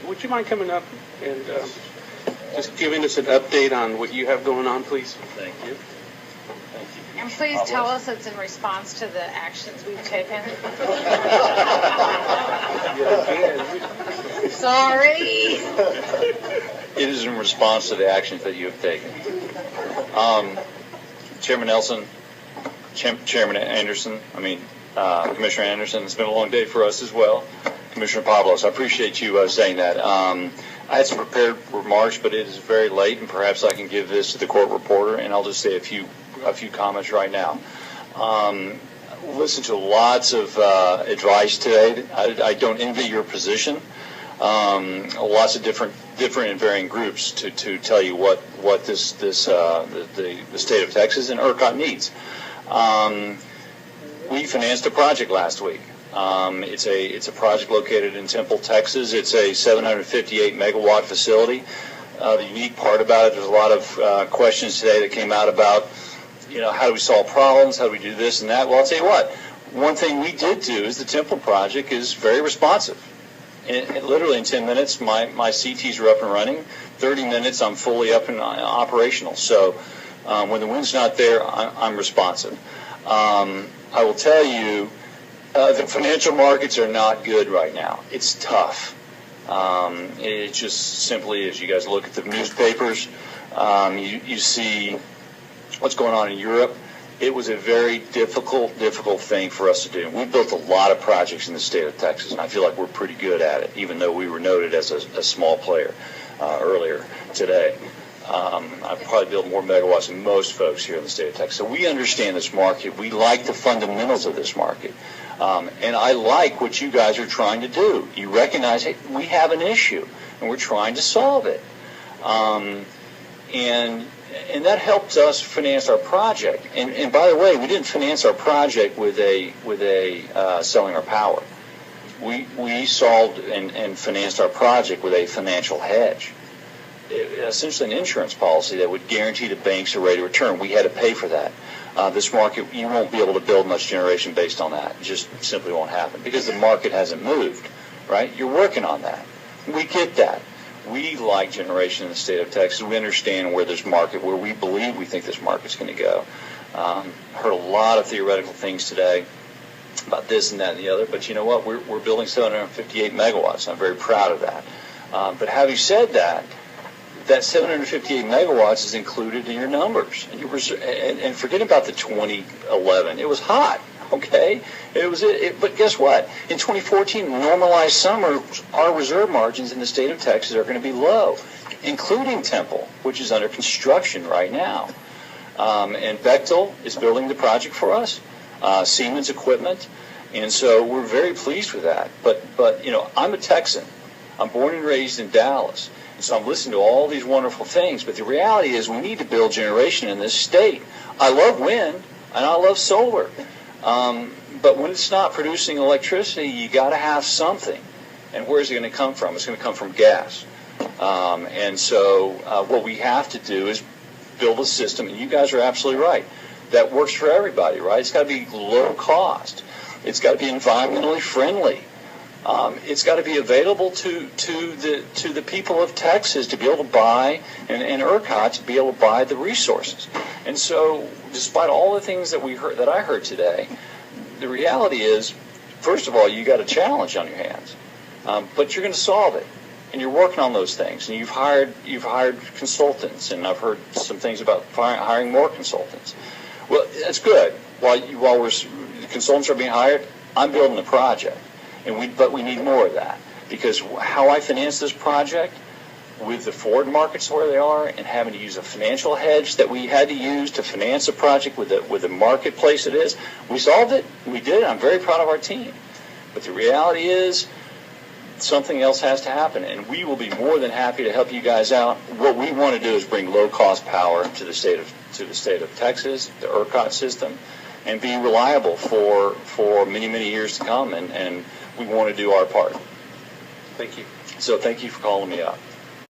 would you mind coming up and just giving us an update on what you have going on, please? Thank you. And please tell us it's in response to the actions we've taken. Sorry. It is in response to the actions that you have taken. Chairman Nelson, Commissioner Anderson, it's been a long day for us as well. Commissioner Pavlos, I appreciate you saying that. I had some prepared remarks, but it is very late, and perhaps I can give this to the court reporter, and I'll just say a few comments right now. Listen to lots of advice today. I don't envy your position. Lots of different and varying groups to tell you what the state of Texas and ERCOT needs. We financed a project last week. It's a project located in Temple, Texas. It's a 758 megawatt facility. The unique part about it, there's a lot of questions today that came out about, how do we solve problems? How do we do this and that? Well, I'll tell you what. One thing we did do is the Temple project is very responsive. Literally in 10 minutes, my CTs are up and running. 30 minutes, I'm fully up and operational. So when the wind's not there, I'm responsive. I will tell you, the financial markets are not good right now. It's tough. It just simply is. You guys look at the newspapers, you see what's going on in Europe. It was a very difficult thing for us to do. We built a lot of projects in the state of Texas, and I feel like we're pretty good at it, even though we were noted as a small player earlier today. I've probably built more megawatts than most folks here in the state of Texas. So we understand this market. We like the fundamentals of this market. And I like what you guys are trying to do. You recognize, hey, we have an issue, and we're trying to solve it. And that helped us finance our project. And by the way, we didn't finance our project with selling our power. We solved and financed our project with a financial hedge. Essentially an insurance policy that would guarantee the banks a rate of return. We had to pay for that. This market, you won't be able to build much generation based on that. It just simply won't happen because the market hasn't moved, right? You're working on that. We get that. We like generation in the state of Texas. We understand where this market, where we think this market's going to go. Heard a lot of theoretical things today about this and that and the other, but you know what? We're building 758 megawatts. I'm very proud of that. But having said that, that 758 megawatts is included in your numbers. And forget about the 2011. It was hot, okay? But guess what? In 2014, normalized summer, our reserve margins in the state of Texas are going to be low, including Temple, which is under construction right now. And Bechtel is building the project for us, Siemens equipment. And so we're very pleased with that. But I'm a Texan. I'm born and raised in Dallas. So I'm listening to all these wonderful things, but the reality is we need to build generation in this state. I love wind, and I love solar. But when it's not producing electricity, you got to have something. And where is it going to come from? It's going to come from gas. And so what we have to do is build a system, and you guys are absolutely right, that works for everybody, right? It's got to be low cost. It's got to be environmentally friendly. It's got to be available to the people of Texas to be able to buy, and ERCOT to be able to buy the resources. And so, despite all the things that I heard today, the reality is, first of all, you got a challenge on your hands, but you're going to solve it, and you're working on those things. And you've hired consultants, and I've heard some things about hiring more consultants. Well, that's good. While the consultants are being hired, I'm building the project. But we need more of that, because how I finance this project with the forward markets where they are and having to use a financial hedge that we had to use to finance a project with the marketplace it is, we solved it. We did it. I'm very proud of our team. But the reality is something else has to happen, and we will be more than happy to help you guys out. What we want to do is bring low-cost power to the state of Texas, the ERCOT system, and be reliable for many, many years to come, and we want to do our part. Thank you. So thank you for calling me up.